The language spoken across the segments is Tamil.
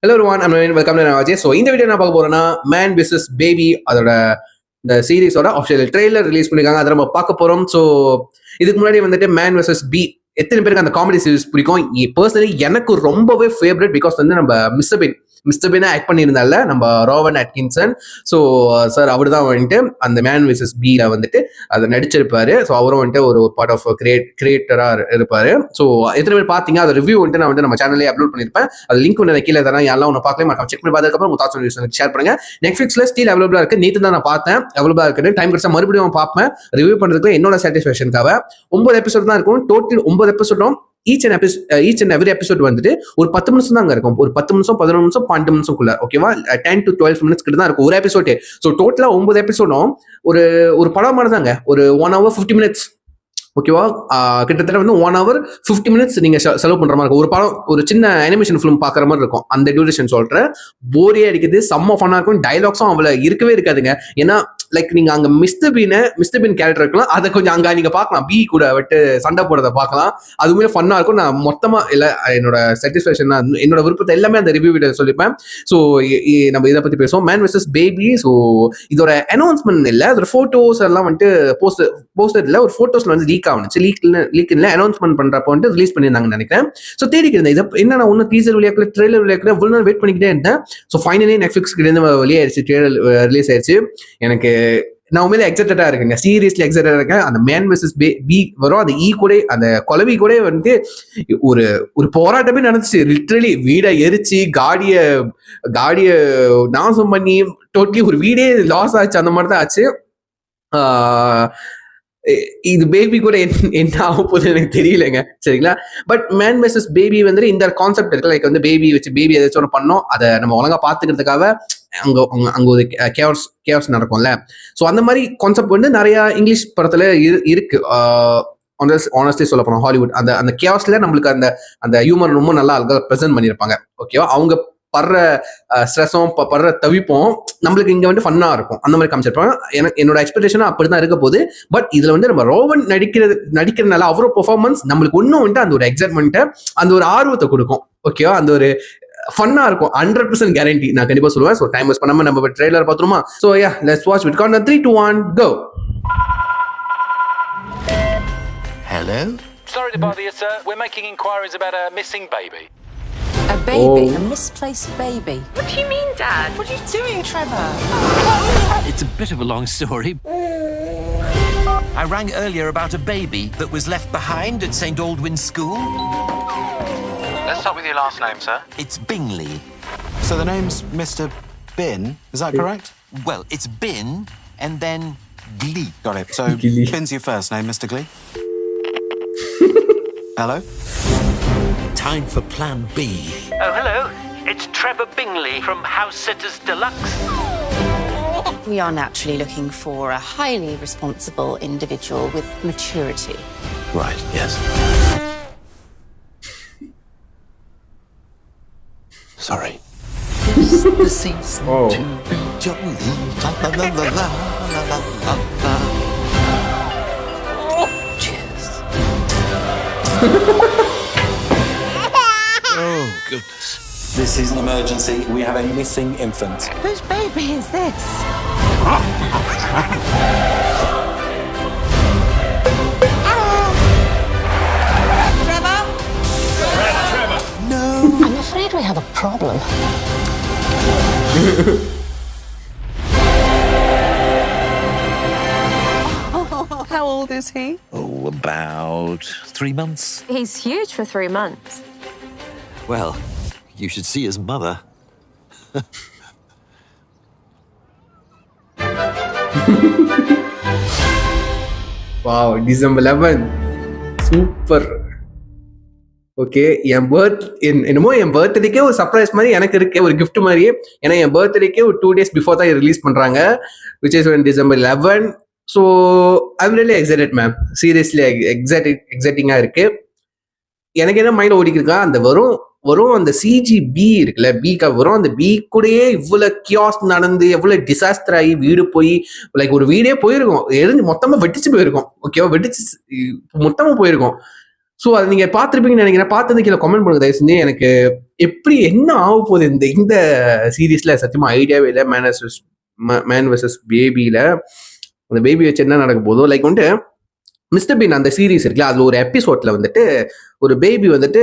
Hello everyone, welcome to Ajay. So இந்த வீடியோ என்ன பார்க்க போறோம்னா, மேன் விசஸ் பேபி அதோட இந்த சீரிஸோட ஆஃபிஷியல் ட்ரெய்லர் ரிலீஸ் பண்ணிருக்காங்க. அதை நம்ம பார்க்க போறோம். ஸோ இதுக்கு முன்னாடி வந்துட்டு மேன் விசஸ் பி எத்தனை பேருக்கு அந்த காமெடி சீரிஸ் பிடிக்கும்? பர்சனலி எனக்கு ரொம்பவே ஃபேவரட். பிகாஸ் வந்து நம்ம மிஸ்டர் பீனா ஆக்ட் பண்ணியிருந்தால நம்ம ரோவன் அட்கின்சன். ஸோ சார் அவர் தான் வந்துட்டு அந்த மேன் விசஸ் பீல வந்துட்டு அதை நடிச்சிருப்பாரு. ஸோ அவரும் வந்துட்டு ஒரு பார்ட் ஆஃப் கிரியேட்டராக இருப்பாரு. ஸோ எத்தனை பேர் பார்த்தீங்க அதை ரிவ்யூ வந்துட்டு நான் வந்து நம்ம சேனல்லே அப்லோட் பண்ணியிருப்பேன். அது லிங்க் ஒன்று கீழே தரேன். யாரெல்லாம் ஒன்று பார்க்கல மாட்டோம், செக் பண்ணி பார்த்ததுக்கப்புறம் உங்க தாட்ஸ் ஷேர் பண்ணுங்க. நெட்ஃபிளிக்ஸ்ல ஸ்டில் அவைலபிளா இருக்கு. நேற்று தான் நான் பார்த்தேன், அவைலபிளா இருக்கு. டைம் கிடைச்சா மறுபடியும் பார்ப்பேன். ரிவ்யூ பண்றதுக்கு என்னோட சாட்டிஸ்ஃபேக்ஷனுக்காக 9 எபிசோட் தான் இருக்கும். டோட்டல் 9 எபிசோடும் ஈச் அண்ட் எவ்ரி எபிசோட் வந்துட்டு ஒரு 10 நிமிஷம் தான் இருக்கும். ஒரு 10 நிமிஷம் 11 நிமிஷம் 12 நிமிஷம்க்குள்ள, ஓகேவா? 10 to 12 மினிட்ஸ் கிட்ட தான் இருக்கும் ஒரு எபிசோட். ஸோ டோட்டலா 9 எபிசோடும் ஒரு படம் மாதிரி தாங்க. ஒரு 1 hour 50 minutes, ஓகேவா? கிட்டத்தட்ட வந்து 1 hour 50 minutes நீங்க செலவு பண்ற மாதிரி இருக்கும். ஒரு படம், ஒரு சின்ன அனிமேஷன் ஃபிலிம் பாக்குற மாதிரி இருக்கும். அந்த டியூரேஷன் சொல்றேன். போரே அடிக்குது, செம்ம ஃபன்னா இருக்கும். டைலாக்ஸும் அவ்வளவு இருக்கவே இருக்காதுங்க. ஏன்னா லைக் நீங்க அங்க மிஸ்டர் பீன் கேரக்டர் இருக்கலாம், அதை கொஞ்சம் அங்க நீங்க பார்க்கலாம். பி கூட விட்டு சண்டை போடுறத பார்க்கலாம். அதுவுமே ஃபன்னா இருக்கும். நான் மொத்தமா இல்ல, என்னோட சாட்டிஸ்ஃபேக்ஷன், என்னோட விருப்பத்தை எல்லாமே அந்த ரிவ்யூ வீடியோ சொல்லிப்பேன். ஸோ நம்ம இதை பத்தி பேசுவோம், மேன் விசஸ் பேபி. ஸோ இதோட அனௌன்ஸ்மெண்ட் இல்ல, அதோட போட்டோஸ் எல்லாம் வந்துட்டு போஸ்டர்ல ஒரு போட்டோஸ்ல வந்து லீக் ஆகுச்சு. லீக் இல்ல, அனௌன்ஸ்மெண்ட் பண்றப்ப வந்து ரிலீஸ் பண்ணியிருந்தாங்கன்னு நினைக்கிறேன். ஸோ தேடிக்கு இருந்தேன் இதை என்ன, நான் ஒன்னும் டீசர் வெளியாக்கல, ட்ரெய்லர் வெளியாக்கல, இவ்வளவு நாள் வெயிட் பண்ணிக்கிட்டே இருந்தேன். ஸோ ஃபைனலி நெட்ஃபிளிக்ஸ் கிட்ட இருந்து வெளியாயிருச்சு, ட்ரெய்லர் ரிலீஸ் ஆயிருச்சு. எனக்கு நான் உண்மையிலே எக்ஸைட்டடா இருக்குங்க, சீரியஸ்லி எக்ஸைட்டடா இருக்கேன். அந்த மேன் வெர்சஸ் பி வரும், அந்த கூட அந்த கொலவி கூட வந்து ஒரு போராட்டமே நடந்துச்சு. லிட்டரலி வீடை எரிச்சு காடிய நாசம் பண்ணி டோட்டலி ஒரு வீடே லாஸ் ஆச்சு. அந்த மாதிரி தான் ஆச்சு. இது பேபி கூட என்ன ஆக போகுது எனக்கு தெரியலங்க, சரிங்களா? பட் மேன் வெர்சஸ் பேபி வந்து இந்த கான்செப்ட் இருக்கு. லைக் வந்து பேபி வச்சு பேபி ஏதாச்சும் ஒன்று பண்ணோம், அதை நம்ம ஒழுங்கா பாத்துக்கிறதுக்காக அங்க ஒரு கேவ்ஸ் நடக்கும்ல. ஸோ அந்த மாதிரி கான்செப்ட் வந்து நிறைய இங்கிலீஷ் படத்துல இருக்கு. ஆனஸ்ட்லி சொல்ல போனோம், ஹாலிவுட் அந்த கேவ்ஸ்ல நம்மளுக்கு அந்த ஹியூமர் ரொம்ப நல்லா ப்ரெசென்ட் பண்ணியிருப்பாங்க. ஓகேவா? அவங்க படுற ஸ்ட்ரெஸ்ஸும் படுற தவிப்போம் நம்மளுக்கு இங்க வந்து ஃபன்னா இருக்கும். அந்த மாதிரி காமிச்சிருப்பாங்க. என்னோட எக்ஸ்பெக்டேஷன் அப்படிதான் இருக்க போகுது. பட் இதுல வந்து நம்ம ரோவன் நடிக்கிறதுனால அவரோட பெர்ஃபார்மன்ஸ் நம்மளுக்கு ஒன்னும் வந்து அந்த ஒரு எக்ஸைட்மெண்ட்டை, அந்த ஒரு ஆர்வத்தை கொடுக்கும். ஓகேவா? அந்த ஒரு ஃபன்னா இருக்கும். 100% கேரண்டி நான் கண்டிப்பா சொல்லுவேன். ஸோ டைம் வேஸ்ட் பண்ணாம நம்ம ட்ரெய்லர் பார்த்துருமா? So yeah, let's watch it. Count 3, 2, 1, go. Hello? Sorry to bother you, sir. We're making inquiries about a missing baby. A baby? A misplaced baby? What do you mean, Dad? What are you doing, Trevor? It's a bit of a long story. I rang earlier about a baby that was left behind at St. Aldwyn's School. Let's start with your last name, sir. It's Bingley. So the name's Mr. Bin, is that correct? Well, it's Bin and then Glee. Got it. So Glee. Bin's your first name, Mr. Glee? Hello? Time for Plan B. Oh, hello. It's Trevor Bingley from House Sitters Deluxe. We are naturally looking for a highly responsible individual with maturity. Right, yes. Sorry. The season to be jolly. La la la la la la la la. Cheers. Oh, goodness. This is an emergency. We have a missing infant. Whose baby is this? Trevor? No. I'm afraid we have a problem. How old is he? Oh, about 3 months. He's huge for 3 months. Well, you should see his mother. Wow, December 11 super. Okay, என் பர்த்டேக்கே ஒரு சர்ப்ரைஸ் மாதிரி எனக்கு இருக்கு, ஒரு கிஃப்ட் மாதிரியே. ஏன்னா என் பர்த்டேக்கே ஒரு 2 days பிஃபோர் தான் ரிலீஸ் பண்றாங்க, which is December 11. So I'm really excited ma'am, seriously எக்ஸைட்டிங்கா இருக்கு. எனக்கு என்ன மைண்ட் ஓடிக்கிருக்கா, அந்த வரும் அந்த CGB இருக்குல்ல, பிக்கு வரும். அந்த பி கூடயே இவ்வளவு கியாஸ் நடந்து, எவ்வளவு டிசாஸ்டர் ஆகி வீடு போய், லைக் ஒரு வீடே போயிருக்கும், எரிஞ்சு மொத்தமா வெட்டிச்சு போயிருக்கும். ஓகேவா? வெட்டிச்சு மொத்தமா போயிருக்கும். ஸோ அது நீங்க பார்த்துருப்பீங்கன்னு நினைக்கிறேன். பார்த்தது கீழே கமெண்ட் பண்ணுங்க தயவு செஞ்சு. எனக்கு எப்படி என்ன ஆக போகுது இந்த சீரீஸ்ல சத்தியமா ஐடியாவே இல்லை. மேன் வெர்சஸ் பேபியில அந்த பேபி வச்சு என்ன நடக்க போதோ. லைக் வந்துட்டு மிஸ்டர் பீன் அந்த சீரீஸ் இருக்குல்ல, அதுல ஒரு எபிசோட்ல வந்துட்டு ஒரு பேபி வந்துட்டு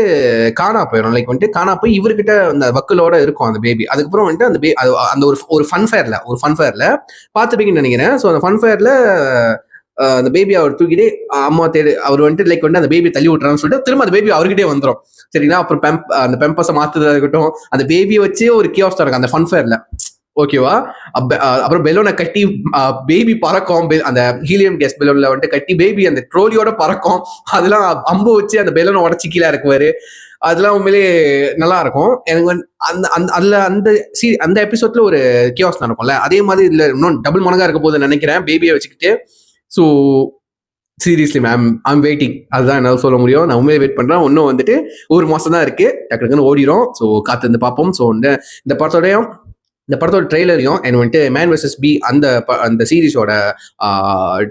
காணா போயிடும். லைக் வந்துட்டு காணா போய் இவர்கிட்ட அந்த வக்கலோட இருக்கும் அந்த பேபி. அதுக்கப்புறம் வந்துட்டு அந்த ஒரு ஃபன் ஃபேர்ல பார்த்துப்பீங்கன்னு நினைக்கிறேன். ஸோ அந்த ஃபன் ஃபேர்ல அந்த பேபி அவர் தூக்கிட்டு அம்மா தேடு அவர் வந்துட்டு லைக் வந்து அந்த பேபி தள்ளி விட்டுறான்னு சொல்லிட்டு திரும்ப அந்த பேபி அவர்கிட்டே வந்துடும். சரிங்களா? அப்புறம் அந்த பெம்பஸை மாத்துறதா இருக்கட்டும், அந்த பேபியை வச்சு ஒரு கியோஸ் இருக்கும் அந்த ஃபன் ஃபேர்ல. ஓகேவா? அப்புறம் பெலூனை கட்டி பேபி பறக்கும். அந்த ஹீலியம் கேஸ் பெலூன்ல வந்துட்டு கட்டி பேபி அந்த ட்ரோலியோட பறக்கும். அதெல்லாம் அம்பு வச்சு அந்த பெலூனை உடச்சி கீழே இருக்குவாரு. அதெல்லாம் உண்மையிலே நல்லா இருக்கும். எனக்கு வந்து அதுல அந்த எபிசோட்ல ஒரு கியோஸ் நடக்கும்ல, அதே மாதிரி இதுல இன்னும் டபுள் மடங்கா இருக்க போது நினைக்கிறேன் பேபியை வச்சுக்கிட்டு. So seriously ma'am I'm waiting. அதுதான் என்னால் சொல்ல முடியும். நான் உண்மையை வெயிட் பண்றேன். இன்னும் வந்துட்டு ஒரு மாசம் தான் இருக்கு, டக்குன்னு ஓடிடும். ஸோ காத்து இருந்து பார்ப்போம். ஸோ இந்த படத்தோட ட்ரெய்லரையும் அண்ட் வந்துட்டு மேன் வெர்சஸ் பி அந்த சீரிஸோட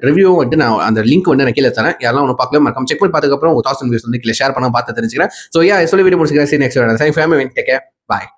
ரிவ்யூ வந்துட்டு நான் அந்த லிங்க் வந்து நான் கீழே தரேன். யாரெல்லாம் ஒன்று பார்க்கல மறக்காம செக் பண்ணி பார்த்துக்கப்புறம் 1000 வியூஸ் வந்து கீழே ஷேர் பண்ண பார்த்து தெரிஞ்சுக்கிறேன். ஸோ சொல்லி வீடியோ முடிச்சுக்கிறேன். Next family take care. பாய்.